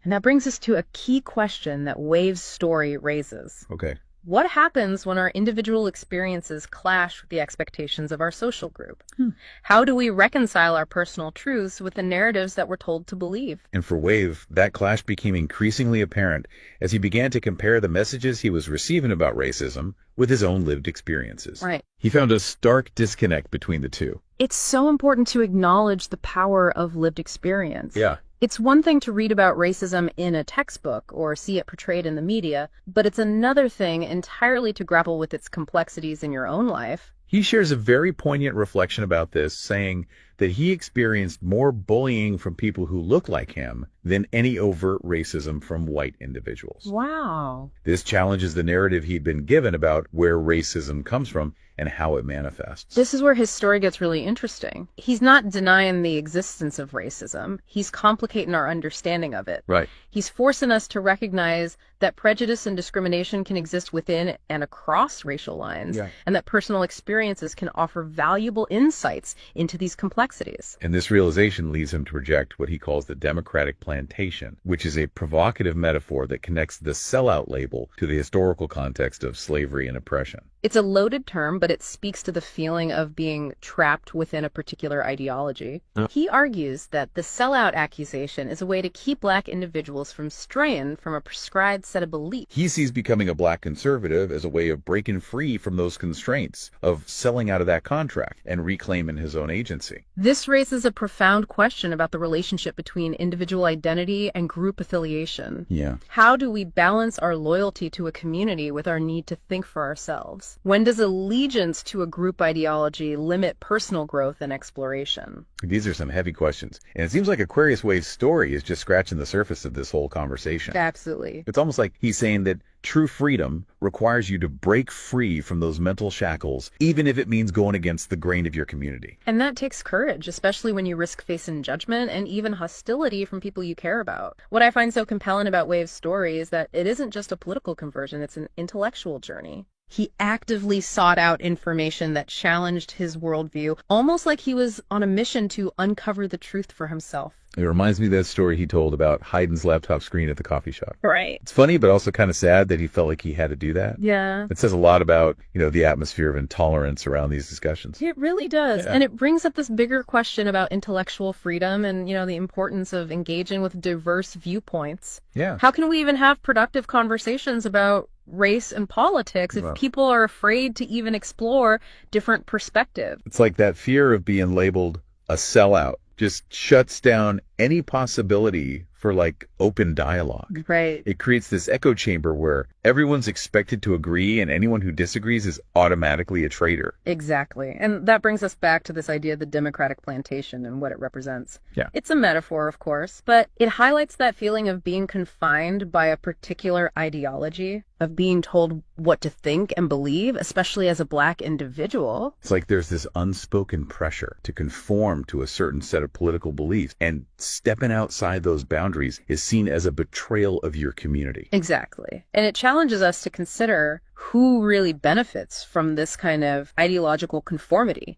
And that brings us to a key question that Wave's story raises. Okay. What happens when our individual experiences clash with the expectations of our social group? How do we reconcile our personal truths with the narratives that we're told to believe? And for Wave, that clash became increasingly apparent as he began to compare the messages he was receiving about racism with his own lived experiences. Right. He found a stark disconnect between the two. It's so important to acknowledge the power of lived experience. Yeah. It's one thing to read about racism in a textbook or see it portrayed in the media, but it's another thing entirely to grapple with its complexities in your own life. He shares a very poignant reflection about this, saying that he experienced more bullying from people who look like him than any overt racism from white individuals. Wow. This challenges the narrative he'd been given about where racism comes from and how it manifests. This is where his story gets really interesting. He's not denying the existence of racism. He's complicating our understanding of it. Right. He's forcing us to recognize that prejudice and discrimination can exist within and across racial lines, and that personal experiences can offer valuable insights into these complexities. And this realization leads him to project what he calls the democratic plantation, which is a provocative metaphor that connects the sellout label to the historical context of slavery and oppression. It's a loaded term, but it speaks to the feeling of being trapped within a particular ideology. He argues that the sellout accusation is a way to keep Black individuals from straying from a prescribed set of beliefs. He sees becoming a Black conservative as a way of breaking free from those constraints, of selling out of that contract and reclaiming his own agency. This raises a profound question about the relationship between individual identity and group affiliation. Yeah. How do we balance our loyalty to a community with our need to think for ourselves? When does allegiance to a group ideology limit personal growth and exploration? These are some heavy questions. And it seems like Aquarius Wave's story is just scratching the surface of this whole conversation. Absolutely. It's almost like he's saying that true freedom requires you to break free from those mental shackles, even if it means going against the grain of your community. And that takes courage, especially when you risk facing judgment and even hostility from people you care about. What I find so compelling about Wave's story is that it isn't just a political conversion, it's an intellectual journey. He actively sought out information that challenged his worldview, almost like he was on a mission to uncover the truth for himself. It reminds me of that story he told about Haydn's laptop screen at the coffee shop. Right. It's funny, but also kind of sad that he felt like he had to do that. Yeah. It says a lot about, the atmosphere of intolerance around these discussions. It really does. Yeah. And it brings up this bigger question about intellectual freedom and, the importance of engaging with diverse viewpoints. Yeah. How can we even have productive conversations about race and politics if people are afraid to even explore different perspectives? It's like that fear of being labeled a sellout just shuts down any possibility for open dialogue. Right. It creates this echo chamber where everyone's expected to agree and anyone who disagrees is automatically a traitor. Exactly. And that brings us back to this idea of the democratic plantation and what it represents. Yeah. It's a metaphor, of course, but it highlights that feeling of being confined by a particular ideology, of being told what to think and believe, especially as a Black individual. It's like there's this unspoken pressure to conform to a certain set of political beliefs, and stepping outside those boundaries is seen as a betrayal of your community. Exactly. And it challenges us to consider who really benefits from this kind of ideological conformity.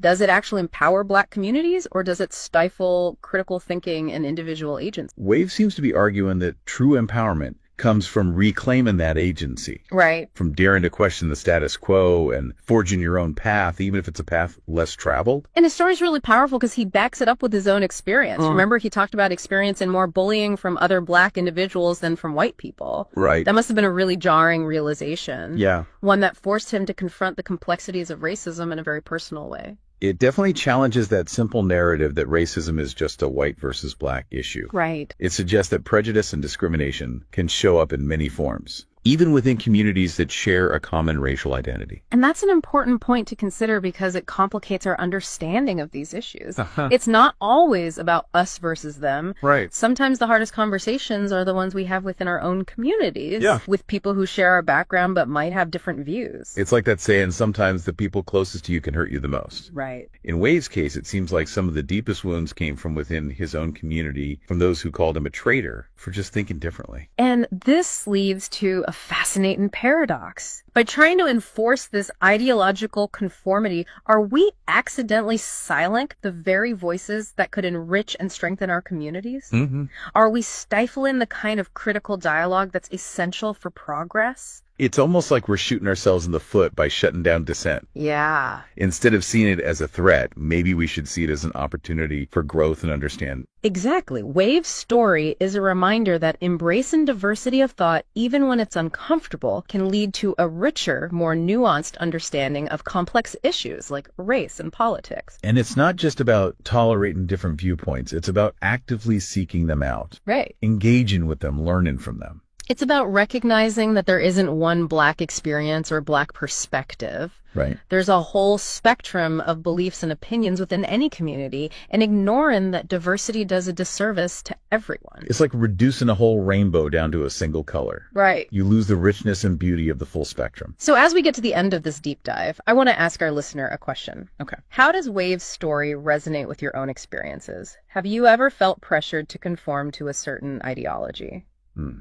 Does it actually empower Black communities, or does it stifle critical thinking and individual agency? Wave seems to be arguing that true empowerment comes from reclaiming that agency. Right. From daring to question the status quo and forging your own path, even if it's a path less traveled. And his story's really powerful because he backs it up with his own experience. Remember, he talked about experiencing more bullying from other Black individuals than from white people. Right. That must have been a really jarring realization. Yeah. One that forced him to confront the complexities of racism in a very personal way. It definitely challenges that simple narrative that racism is just a white versus Black issue. Right. It suggests that prejudice and discrimination can show up in many forms, even within communities that share a common racial identity. And that's an important point to consider because it complicates our understanding of these issues. It's not always about us versus them. Right. Sometimes the hardest conversations are the ones we have within our own communities, with people who share our background but might have different views. It's like that saying, sometimes the people closest to you can hurt you the most. Right. In Wave's case, it seems like some of the deepest wounds came from within his own community, from those who called him a traitor for just thinking differently. And this leads to a fascinating paradox. By trying to enforce this ideological conformity, are we accidentally silencing the very voices that could enrich and strengthen our communities? Mm-hmm. Are we stifling the kind of critical dialogue that's essential for progress? It's almost like we're shooting ourselves in the foot by shutting down dissent. Yeah. Instead of seeing it as a threat, maybe we should see it as an opportunity for growth and understanding. Exactly. Wave's story is a reminder that embracing diversity of thought, even when it's uncomfortable, can lead to a richer, more nuanced understanding of complex issues like race and politics. And it's not just about tolerating different viewpoints. It's about actively seeking them out, Right. engaging with them, learning from them. It's about recognizing that there isn't one Black experience or Black perspective. Right. There's a whole spectrum of beliefs and opinions within any community, and ignoring that diversity does a disservice to everyone. It's like reducing a whole rainbow down to a single color. Right. You lose the richness and beauty of the full spectrum. So as we get to the end of this deep dive, I want to ask our listener a question. Okay. How does Wave's story resonate with your own experiences? Have you ever felt pressured to conform to a certain ideology?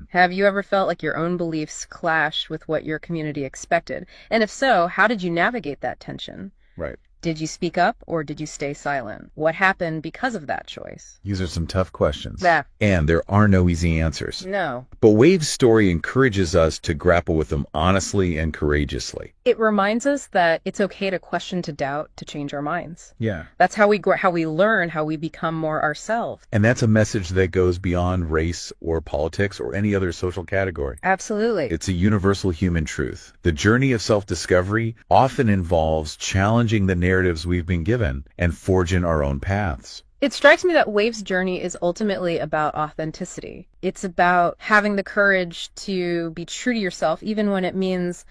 Have you ever felt like your own beliefs clash with what your community expected? And if so, how did you navigate that tension? Right. Did you speak up or did you stay silent? What happened because of that choice? These are some tough questions. Yeah. And there are no easy answers. No. But Wave's story encourages us to grapple with them honestly and courageously. It reminds us that it's okay to question, to doubt, to change our minds. Yeah. That's how we grow, how we learn, how we become more ourselves. And that's a message that goes beyond race or politics or any other social category. Absolutely. It's a universal human truth. The journey of self-discovery often involves challenging the narratives we've been given and forging our own paths. It strikes me that Wave's journey is ultimately about authenticity. It's about having the courage to be true to yourself, even when it means,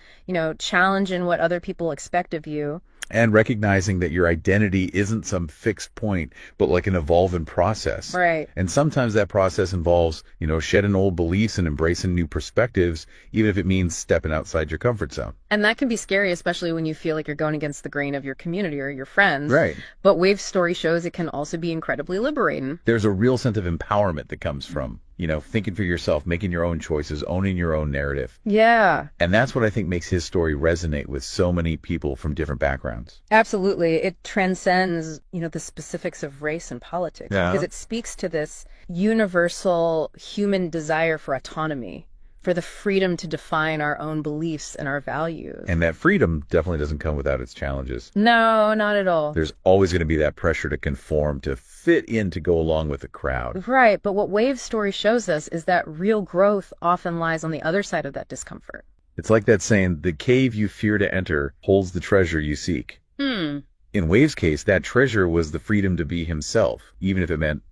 challenging what other people expect of you. And recognizing that your identity isn't some fixed point, but like an evolving process. Right. And sometimes that process involves, shedding old beliefs and embracing new perspectives, even if it means stepping outside your comfort zone. And that can be scary, especially when you feel like you're going against the grain of your community or your friends. Right. But Wave's story shows it can also be incredibly liberating. There's a real sense of empowerment that comes from, thinking for yourself, making your own choices, owning your own narrative. Yeah. And that's what I think makes his story resonate with so many people from different backgrounds. Absolutely. It transcends, the specifics of race and politics. Yeah. Because it speaks to this universal human desire for autonomy, for the freedom to define our own beliefs and our values. And that freedom definitely doesn't come without its challenges. No, not at all. There's always going to be that pressure to conform, to fit in, to go along with the crowd. Right. But what Wave's story shows us is that real growth often lies on the other side of that discomfort. It's like that saying, the cave you fear to enter holds the treasure you seek. In Wave's case, that treasure was the freedom to be himself, even if it meant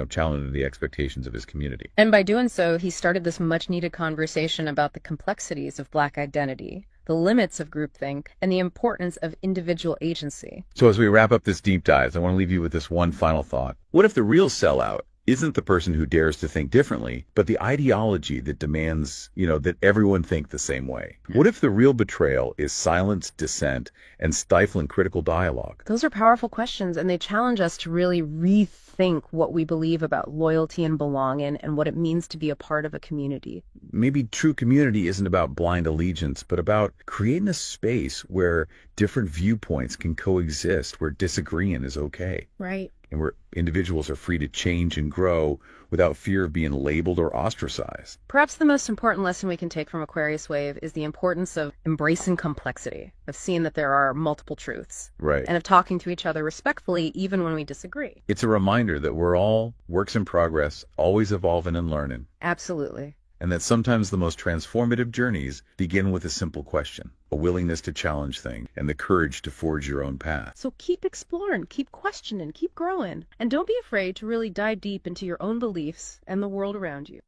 challenging the expectations of his community. And by doing so, he started this much-needed conversation about the complexities of Black identity, the limits of groupthink, and the importance of individual agency. So as we wrap up this deep dive, I want to leave you with this one final thought. What if the real sellout isn't the person who dares to think differently, but the ideology that demands, that everyone think the same way? What if the real betrayal is silence, dissent, and stifling critical dialogue? Those are powerful questions, and they challenge us to really rethink what we believe about loyalty and belonging and what it means to be a part of a community. Maybe true community isn't about blind allegiance, but about creating a space where different viewpoints can coexist, where disagreeing is okay. Right. And where individuals are free to change and grow without fear of being labeled or ostracized. Perhaps the most important lesson we can take from Aquarius Wave is the importance of embracing complexity, of seeing that there are multiple truths, Right. and of talking to each other respectfully even when we disagree. It's a reminder that we're all works in progress, always evolving and learning, Absolutely. and that sometimes the most transformative journeys begin with a simple question, a willingness to challenge things, and the courage to forge your own path. So keep exploring, keep questioning, keep growing, and don't be afraid to really dive deep into your own beliefs and the world around you.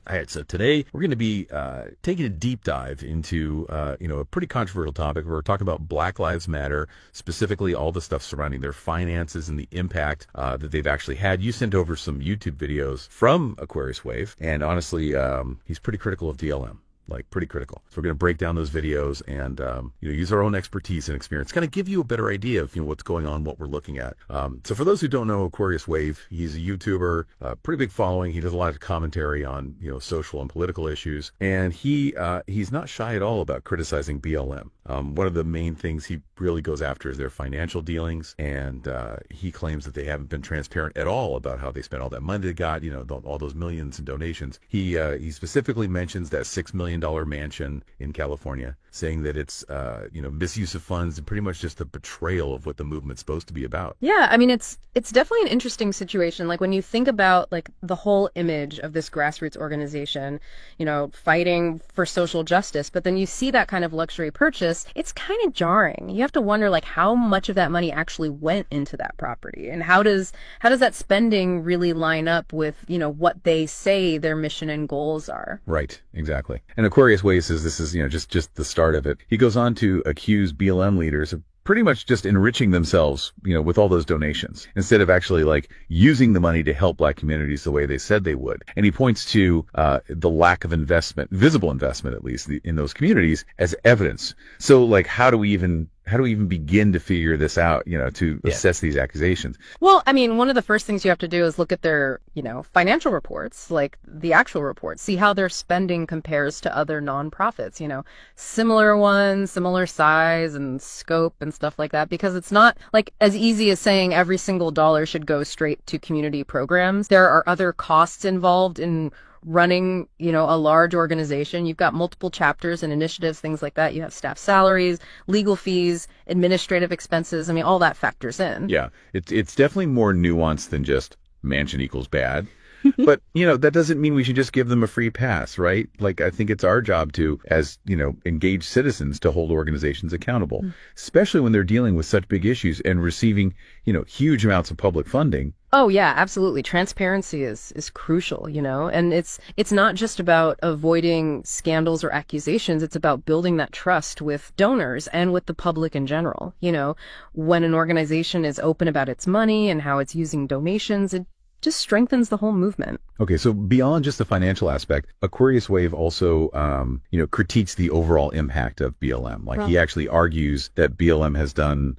I right, so today we're going to be taking a deep dive into a pretty controversial topic. We're talking about Black Lives Matter, specifically all the stuff surrounding their finances and the impact that they've actually had. You sent over some YouTube videos from Aquarius Wave, and honestly, he's pretty critical of DLM. Like pretty critical. So we're going to break down those videos and use our own expertise and experience, kind of give you a better idea of what's going on, what we're looking at. So for those who don't know Aquarius Wave, he's a YouTuber, pretty big following. He does a lot of commentary on social and political issues, and he's not shy at all about criticizing BLM. One of the main things he really goes after is their financial dealings, and he claims that they haven't been transparent at all about how they spent all that money they got, all those millions in donations. He specifically mentions that $6 million mansion in California, saying that it's misuse of funds and pretty much just a betrayal of what the movement's supposed to be about. Yeah, I mean, it's definitely an interesting situation. Like when you think about like the whole image of this grassroots organization, fighting for social justice, but then you see that kind of luxury purchase, it's kind of jarring. You have to wonder like how much of that money actually went into that property, and how does that spending really line up with what they say their mission and goals are. Right, exactly. And Aquarius Wave says this is just the start of it. He goes on to accuse BLM leaders of pretty much just enriching themselves, with all those donations, instead of actually like using the money to help Black communities the way they said they would. And he points to the lack of investment, visible investment at least, in those communities as evidence. So like, how do we even begin to figure this out, to assess these accusations? Well, I mean, one of the first things you have to do is look at their, financial reports, like the actual reports, see how their spending compares to other nonprofits, similar ones, similar size and scope and stuff like that, because it's not like as easy as saying every single dollar should go straight to community programs. There are other costs involved in running, a large organization. You've got multiple chapters and initiatives, things like that. You have staff salaries, legal fees, administrative expenses. I mean, all that factors in. Yeah, it's definitely more nuanced than just mansion equals bad. But, that doesn't mean we should just give them a free pass, right? Like, I think it's our job to, as, engaged citizens, to hold organizations accountable, especially when they're dealing with such big issues and receiving, huge amounts of public funding. Oh, yeah, absolutely. Transparency is crucial, and it's not just about avoiding scandals or accusations. It's about building that trust with donors and with the public in general. When an organization is open about its money and how it's using donations, it just strengthens the whole movement. Okay, so beyond just the financial aspect, Aquarius Wave also, critiques the overall impact of BLM. Like, he actually argues that BLM has done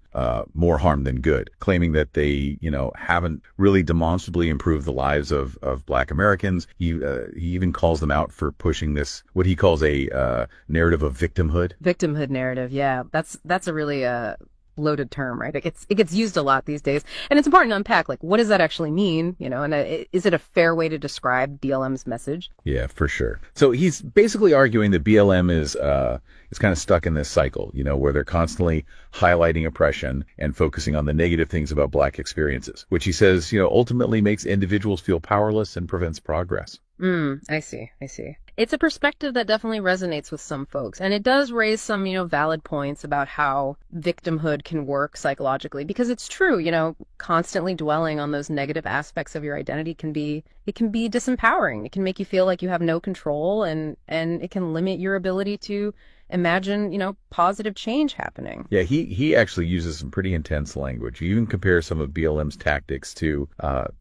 more harm than good, claiming that they, haven't really demonstrably improved the lives of Black Americans. He even calls them out for pushing this, what he calls a narrative of victimhood. Victimhood narrative, yeah. That's a really loaded term, right? It gets used a lot these days, and it's important to unpack, like, what does that actually mean, and is it a fair way to describe BLM's message? Yeah, for sure. So he's basically arguing that BLM is kind of stuck in this cycle, where they're constantly highlighting oppression and focusing on the negative things about Black experiences, which he says, ultimately makes individuals feel powerless and prevents progress. I see. It's a perspective that definitely resonates with some folks, and it does raise some, valid points about how victimhood can work psychologically, because it's true, constantly dwelling on those negative aspects of your identity can be disempowering. It can make you feel like you have no control, and it can limit your ability to imagine, positive change happening. Yeah, he actually uses some pretty intense language. You even compare some of BLM's tactics to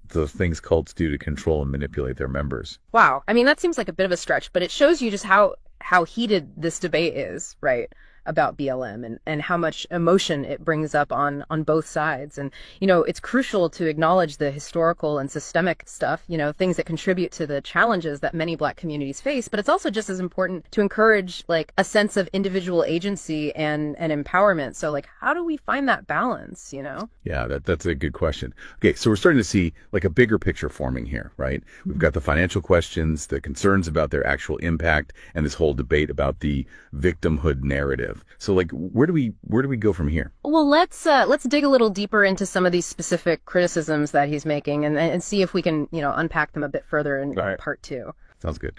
the things cults do to control and manipulate their members. Wow. I mean, that seems like a bit of a stretch, but it shows you just how heated this debate is, right? About BLM and how much emotion it brings up on both sides. And, it's crucial to acknowledge the historical and systemic stuff, things that contribute to the challenges that many Black communities face. But it's also just as important to encourage like a sense of individual agency and empowerment. So like, how do we find that balance, Yeah, that's a good question. Okay, so we're starting to see like a bigger picture forming here, right? We've got the financial questions, the concerns about their actual impact, and this whole debate about the victimhood narrative. So like, where do we go from here? Well, let's dig a little deeper into some of these specific criticisms that he's making and see if we can, unpack them a bit further in part 2. Sounds good.